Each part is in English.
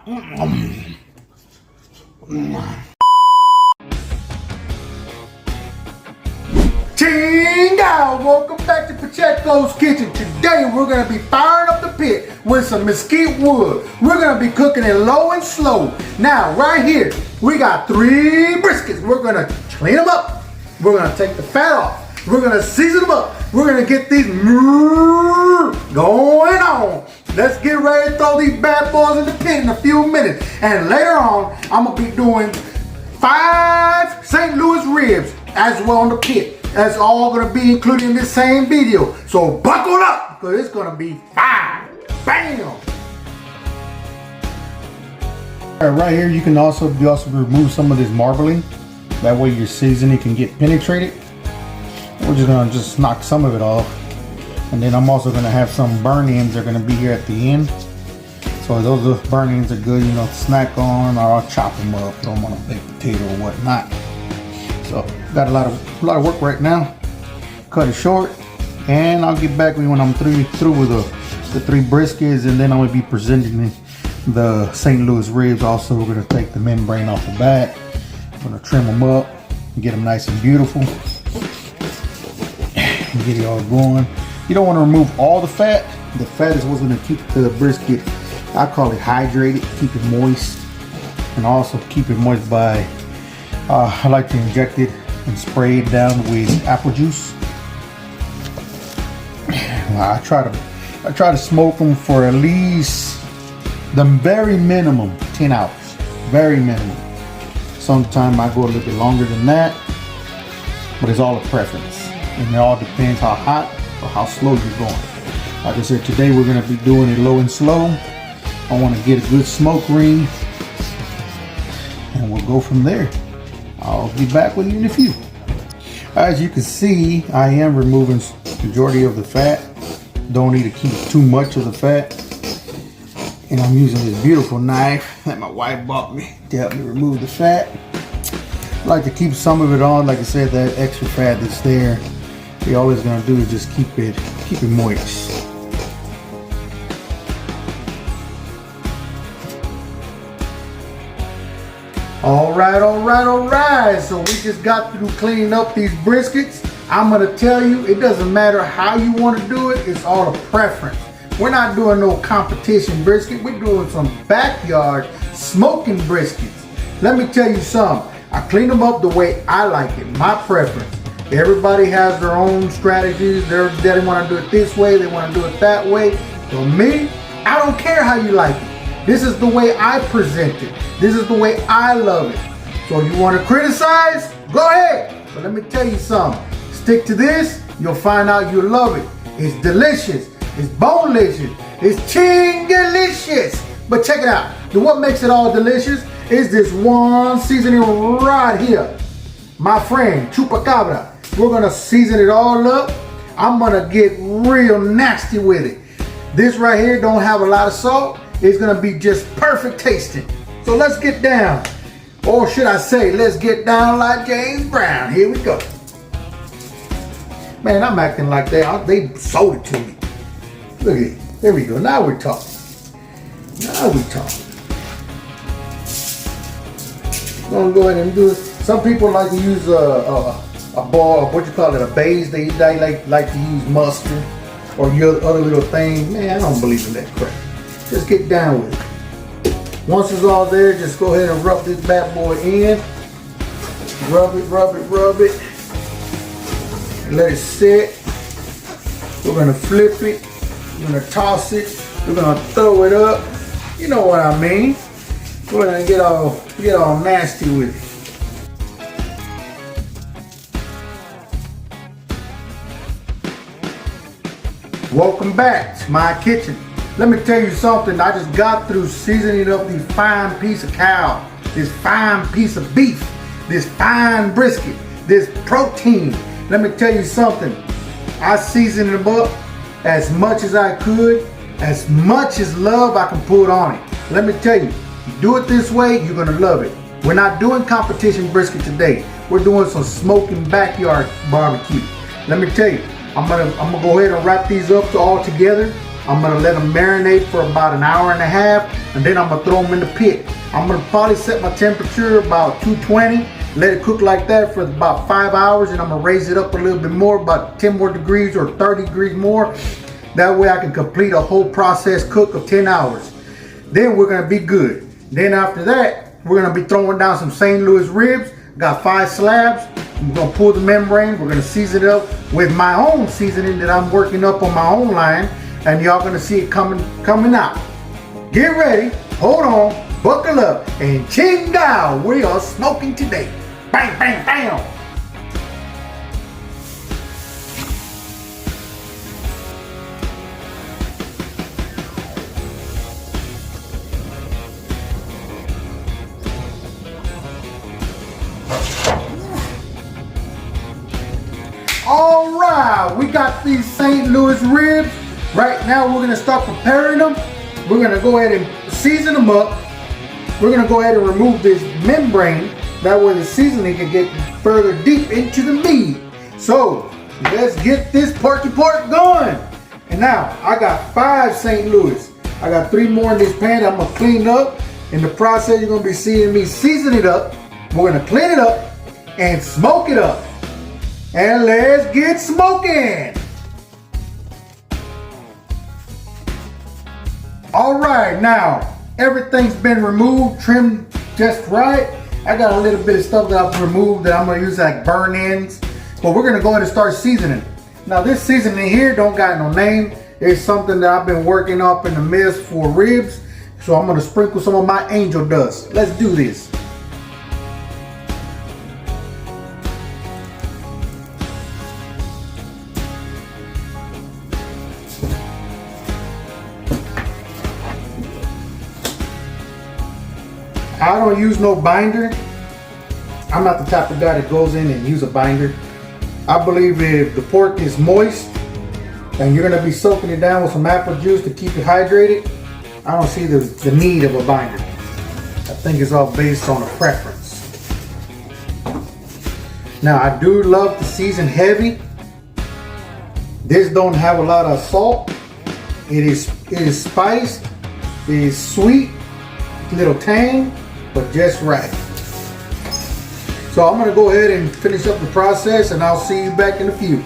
Ting-ow! Welcome back to Pacheco's Kitchen. Today we're going to be firing up the pit with some mesquite wood. We're going to be cooking it low and slow. Now, right here, we got 3 briskets. We're going to clean them up. We're going to take the fat off. We're going to season them up. We're going to get these going on. Let's get ready to throw these bad boys in the pit in a few minutes. And later on, I'm going to be doing 5 St. Louis ribs as well in the pit. That's all going to be included in this same video. So buckle up, because it's going to be fire. Bam! Right here, you can also remove some of this marbling. That way your seasoning can get penetrated. We're just going to knock some of it off. And then I'm also going to have some burn ends that are going to be here at the end. So those burn ends are good, you know, to snack on, or I'll chop them up, throw them on a baked potato or whatnot. So got a lot of work right now. Cut it short, and I'll get back with you when I'm through with the 3 briskets, and then I'm gonna be presenting the St. Louis ribs. Also, we're gonna take the membrane off the back. I'm gonna trim them up and get them nice and beautiful. And get it all going. You don't want to remove all the fat. The fat is what's gonna keep the brisket, I call it hydrated, keep it moist, and also keep it moist by I like to inject it and spray it down with apple juice. I try to smoke them for at least the very minimum 10 hours. Very minimum. Sometimes I go a little bit longer than that, but it's all a preference, and it all depends how hot or how slow you're going. Like I said, today we're going to be doing it low and slow. I want to get a good smoke ring, and we'll go from there. I'll be back with you in a few. As you can see, I am removing the majority of the fat. Don't need to keep too much of the fat. And I'm using this beautiful knife that my wife bought me to help me remove the fat. I like to keep some of it on. Like I said, that extra fat that's there, all it's gonna do is just keep it moist. All right. So we just got through cleaning up these briskets. I'm gonna tell you, it doesn't matter how you want to do it. It's all a preference. We're not doing no competition brisket. We're doing some backyard smoking briskets. Let me tell you something. I clean them up the way I like it, my preference. Everybody has their own strategies. They want to do it this way. They want to do it that way. For me, I don't care how you like it. This is the way I present it. This is the way I love it. So you want to criticize? Go ahead. But let me tell you something. Stick to this, you'll find out you'll love it. It's delicious. It's bonelicious. It's chingalicious. But check it out. What makes it all delicious is this one seasoning right here. My friend, chupacabra. We're going to season it all up. I'm going to get real nasty with it. This right here don't have a lot of salt. It's going to be just perfect tasting. So let's get down. Or should I say, let's get down like James Brown. Here we go. Man, I'm acting like they sold it to me. Look at it. There we go. Now we're talking. I'm going to go ahead and do it. Some people like to use a ball, what you call it, a base. They like to use mustard or your other little things. Man, I don't believe in that crap. Just get down with it. Once it's all there, just go ahead and rub this bad boy in. Rub it. Let it sit. We're gonna flip it. We're gonna toss it. We're gonna throw it up. You know what I mean. We're gonna get all nasty with it. Welcome back to my kitchen. Let me tell you something. I just got through seasoning up this fine piece of cow, this fine piece of beef, this fine brisket, this protein. Let me tell you something. I seasoned them up as much as I could, as much as love I can put on it. Let me tell you, you do it this way, you're gonna love it. We're not doing competition brisket today. We're doing some smoking backyard barbecue. Let me tell you, I'm gonna go ahead and wrap these up all together. I'm gonna let them marinate for about an hour and a half, and then I'm gonna throw them in the pit. I'm gonna probably set my temperature about 220, let it cook like that for about 5 hours, and I'm gonna raise it up a little bit more, about 10 more degrees or 30 degrees more. That way I can complete a whole process cook of 10 hours. Then we're gonna be good. Then after that, we're gonna be throwing down some St. Louis ribs. Got 5 slabs. I'm gonna pull the membrane. We're gonna season it up with my own seasoning that I'm working up on my own line, and y'all gonna see it coming out. Get ready, hold on, buckle up, and ching down. We are smoking today. Bang, bang, bam. All right, we got these St. Louis ribs. Right now we're gonna start preparing them. We're gonna go ahead and season them up. We're gonna go ahead and remove this membrane. That way the seasoning can get further deep into the meat. So let's get this porky pork going. And now I got 5 St. Louis. I got 3 more in this pan that I'm gonna clean up. In the process, you're gonna be seeing me season it up. We're gonna clean it up and smoke it up. And let's get smoking. All right, now everything's been removed, trimmed just right. I got a little bit of stuff that I've removed that I'm gonna use like burn ends, but we're gonna go ahead and start seasoning. Now this seasoning here don't got no name. It's something that I've been working up in the mist for ribs. So I'm gonna sprinkle some of my angel dust. Let's do this. I don't use no binder. I'm not the type of guy that goes in and use a binder. I believe if the pork is moist and you're gonna be soaking it down with some apple juice to keep it hydrated, I don't see the need of a binder. I think it's all based on a preference. Now I do love to season heavy. This don't have a lot of salt. It is spiced, it is sweet, a little tang, but just right. So I'm gonna go ahead and finish up the process, and I'll see you back in a few.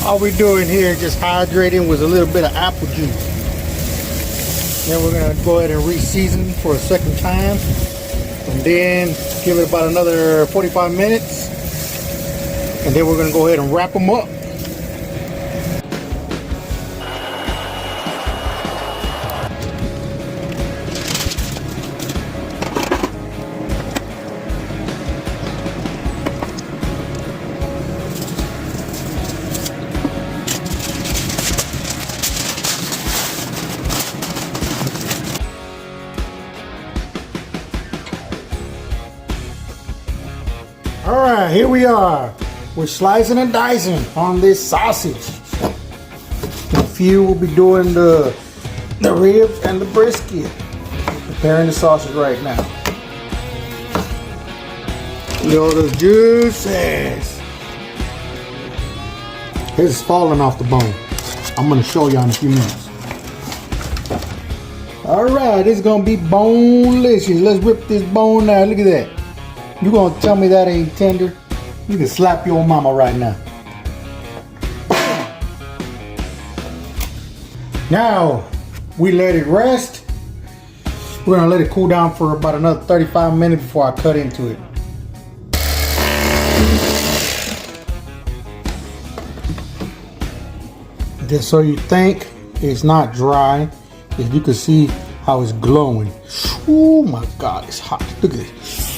All we're doing here is just hydrating with a little bit of apple juice. Then we're gonna go ahead and re-season for a second time, and then give it about another 45 minutes, and then we're gonna go ahead and wrap them up. All right, here we are. We're slicing and dicing on this sausage. In a few, we'll be doing the ribs and the brisket. Preparing the sausage right now. Look at the juices. This is falling off the bone. I'm gonna show you in a few minutes. All right, it's gonna be bonelicious. Let's rip this bone out. Look at that. You gonna tell me that ain't tender? You can slap your mama right now. Now, we let it rest. We're gonna let it cool down for about another 35 minutes before I cut into it. Just so you think it's not dry, if you can see how it's glowing. Oh my God, it's hot. Look at this.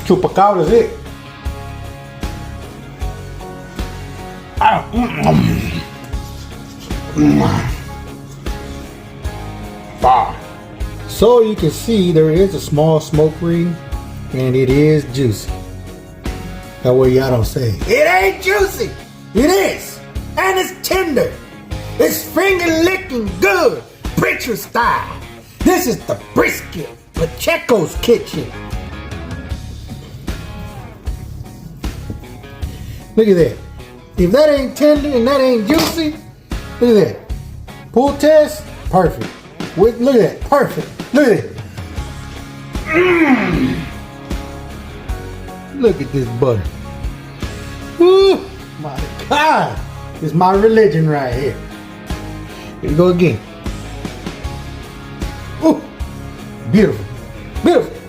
Chupacabra is it. fire. So you can see there is a small smoke ring and it is juicy. That way y'all don't say, it ain't juicy. It is. And it's tender. It's finger licking good. Preacher style. This is the Brisket, Pacheco's kitchen. Look at that. If that ain't tender and that ain't juicy, look at that. Pull test, perfect. Look at that, perfect. Look at it. Look at this butter. Ooh, my God. It's my religion right here. Here we go again. Ooh, beautiful, beautiful.